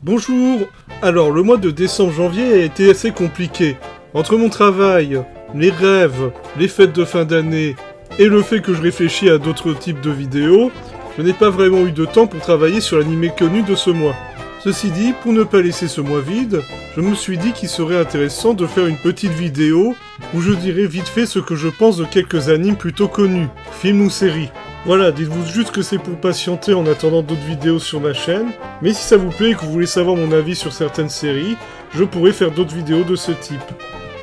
Bonjour. Alors, le mois de décembre-janvier a été assez compliqué. Entre mon travail, les rêves, les fêtes de fin d'année et le fait que je réfléchis à d'autres types de vidéos, je n'ai pas vraiment eu de temps pour travailler sur l'animé connu de ce mois. Ceci dit, pour ne pas laisser ce mois vide, je me suis dit qu'il serait intéressant de faire une petite vidéo où je dirais vite fait ce que je pense de quelques animes plutôt connus, films ou séries. Voilà, dites-vous juste que c'est pour patienter en attendant d'autres vidéos sur ma chaîne, mais si ça vous plaît et que vous voulez savoir mon avis sur certaines séries, je pourrais faire d'autres vidéos de ce type.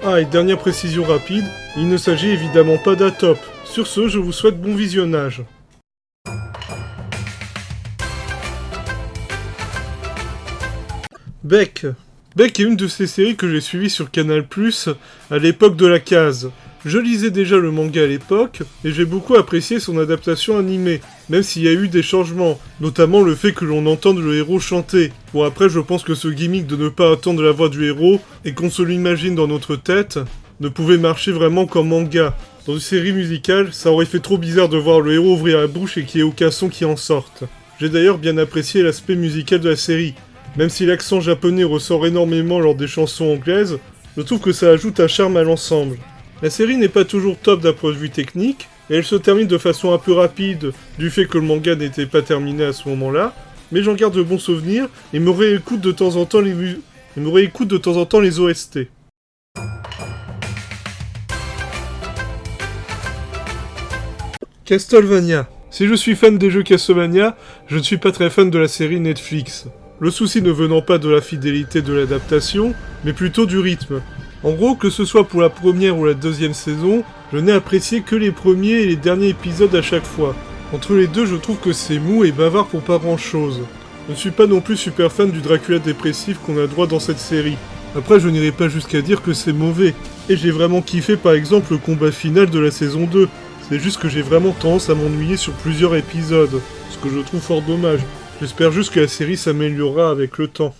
Ah, et dernière précision rapide, il ne s'agit évidemment pas d'Atop. Sur ce, je vous souhaite bon visionnage. Beck. Beck est une de ces séries que j'ai suivies sur Canal+, à l'époque de la case. Je lisais déjà le manga à l'époque, et j'ai beaucoup apprécié son adaptation animée, même s'il y a eu des changements, notamment le fait que l'on entende le héros chanter. Bon après je pense que ce gimmick de ne pas entendre la voix du héros, et qu'on se l'imagine dans notre tête, ne pouvait marcher vraiment qu'en manga. Dans une série musicale, ça aurait fait trop bizarre de voir le héros ouvrir la bouche et qu'il n'y ait aucun son qui en sorte. J'ai d'ailleurs bien apprécié l'aspect musical de la série. Même si l'accent japonais ressort énormément lors des chansons anglaises, je trouve que ça ajoute un charme à l'ensemble. La série n'est pas toujours top d'un point de vue technique, et elle se termine de façon un peu rapide, du fait que le manga n'était pas terminé à ce moment-là, mais j'en garde de bons souvenirs, et me réécoute de temps en temps les OST. Castlevania. Si je suis fan des jeux Castlevania, je ne suis pas très fan de la série Netflix. Le souci ne venant pas de la fidélité de l'adaptation, mais plutôt du rythme. En gros, que ce soit pour la première ou la deuxième saison, je n'ai apprécié que les premiers et les derniers épisodes à chaque fois. Entre les deux, je trouve que c'est mou et bavard pour pas grand chose. Je ne suis pas non plus super fan du Dracula dépressif qu'on a droit dans cette série. Après, je n'irai pas jusqu'à dire que c'est mauvais. Et j'ai vraiment kiffé par exemple le combat final de la saison 2. C'est juste que j'ai vraiment tendance à m'ennuyer sur plusieurs épisodes, ce que je trouve fort dommage. J'espère juste que la série s'améliorera avec le temps.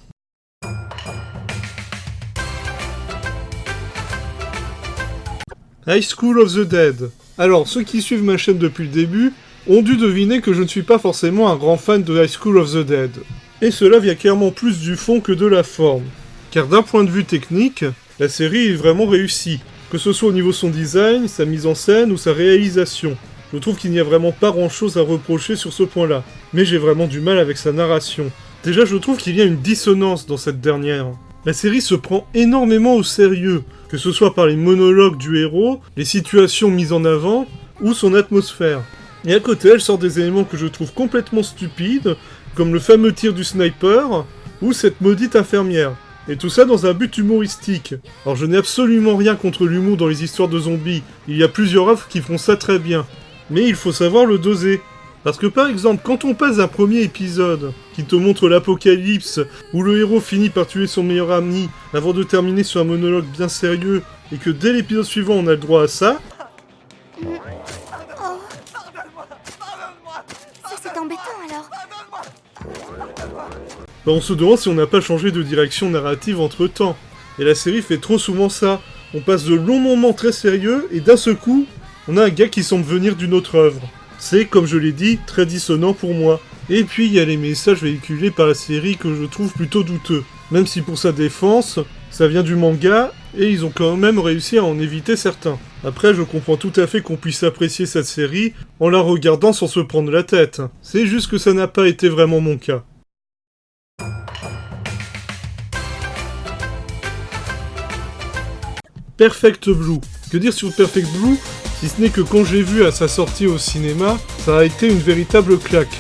High School of the Dead. Alors, ceux qui suivent ma chaîne depuis le début ont dû deviner que je ne suis pas forcément un grand fan de High School of the Dead. Et cela vient clairement plus du fond que de la forme. Car d'un point de vue technique, la série est vraiment réussie. Que ce soit au niveau de son design, sa mise en scène ou sa réalisation. Je trouve qu'il n'y a vraiment pas grand chose à reprocher sur ce point-là. Mais j'ai vraiment du mal avec sa narration. Déjà, je trouve qu'il y a une dissonance dans cette dernière. La série se prend énormément au sérieux, que ce soit par les monologues du héros, les situations mises en avant, ou son atmosphère. Et à côté, elle sort des éléments que je trouve complètement stupides, comme le fameux tir du sniper, ou cette maudite infirmière. Et tout ça dans un but humoristique. Alors je n'ai absolument rien contre l'humour dans les histoires de zombies, il y a plusieurs œuvres qui font ça très bien. Mais il faut savoir le doser. Parce que par exemple, quand on passe un premier épisode qui te montre l'apocalypse, où le héros finit par tuer son meilleur ami avant de terminer sur un monologue bien sérieux, et que dès l'épisode suivant on a le droit à ça... C'est embêtant alors. Bah on se demande si on n'a pas changé de direction narrative entre temps. Et la série fait trop souvent ça. On passe de longs moments très sérieux, et d'un seul coup, on a un gars qui semble venir d'une autre œuvre. C'est, comme je l'ai dit, très dissonant pour moi. Et puis il y a les messages véhiculés par la série que je trouve plutôt douteux. Même si pour sa défense, ça vient du manga, et ils ont quand même réussi à en éviter certains. Après, je comprends tout à fait qu'on puisse apprécier cette série en la regardant sans se prendre la tête. C'est juste que ça n'a pas été vraiment mon cas. Perfect Blue. Que dire sur Perfect Blue, si ce n'est que quand j'ai vu à sa sortie au cinéma, ça a été une véritable claque.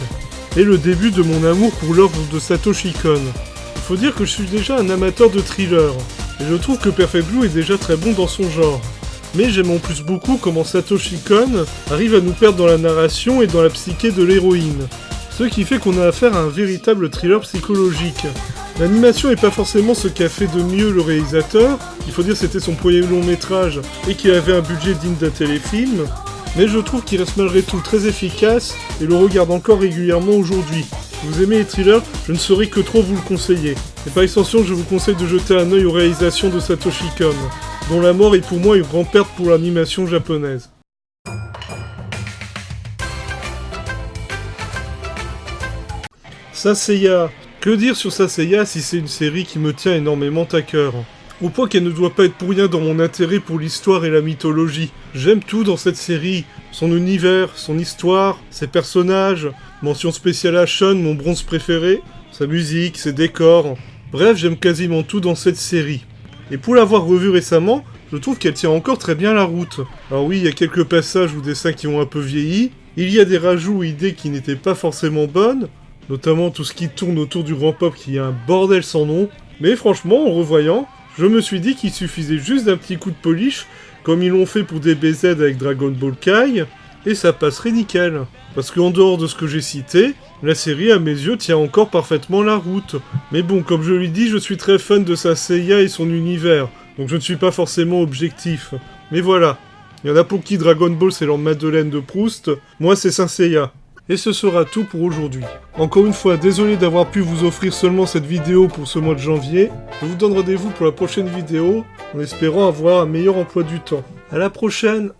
Et le début de mon amour pour l'œuvre de Satoshi Kon. Il faut dire que je suis déjà un amateur de thriller, et je trouve que Perfect Blue est déjà très bon dans son genre. Mais j'aime en plus beaucoup comment Satoshi Kon arrive à nous perdre dans la narration et dans la psyché de l'héroïne. Ce qui fait qu'on a affaire à un véritable thriller psychologique. L'animation n'est pas forcément ce qu'a fait de mieux le réalisateur, il faut dire que c'était son premier long métrage et qu'il avait un budget digne d'un téléfilm, mais je trouve qu'il reste malgré tout très efficace et le regarde encore régulièrement aujourd'hui. Si vous aimez les thrillers, je ne saurais que trop vous le conseiller. Et par extension, je vous conseille de jeter un œil aux réalisations de Satoshi Kon, dont la mort est pour moi une grande perte pour l'animation japonaise. Saseya. Que dire sur Saseya si c'est une série qui me tient énormément à cœur? Au point qu'elle ne doit pas être pour rien dans mon intérêt pour l'histoire et la mythologie. J'aime tout dans cette série. Son univers, son histoire, ses personnages, mention spéciale à Sean, mon bronze préféré, sa musique, ses décors. Bref, j'aime quasiment tout dans cette série. Et pour l'avoir revue récemment, je trouve qu'elle tient encore très bien la route. Alors oui, il y a quelques passages ou dessins qui ont un peu vieilli, il y a des rajouts ou idées qui n'étaient pas forcément bonnes, notamment tout ce qui tourne autour du grand pop qui est un bordel sans nom, mais franchement, en revoyant, je me suis dit qu'il suffisait juste d'un petit coup de polish, comme ils l'ont fait pour DBZ avec Dragon Ball Kai, et ça passerait nickel. Parce qu'en dehors de ce que j'ai cité, la série à mes yeux tient encore parfaitement la route. Mais bon, comme je l'ai dit, je suis très fan de Saseya et son univers, donc je ne suis pas forcément objectif. Mais voilà, il y en a pour qui Dragon Ball c'est leur Madeleine de Proust, moi c'est Saseya. Et ce sera tout pour aujourd'hui. Encore une fois, désolé d'avoir pu vous offrir seulement cette vidéo pour ce mois de janvier. Je vous donne rendez-vous pour la prochaine vidéo, en espérant avoir un meilleur emploi du temps. À la prochaine!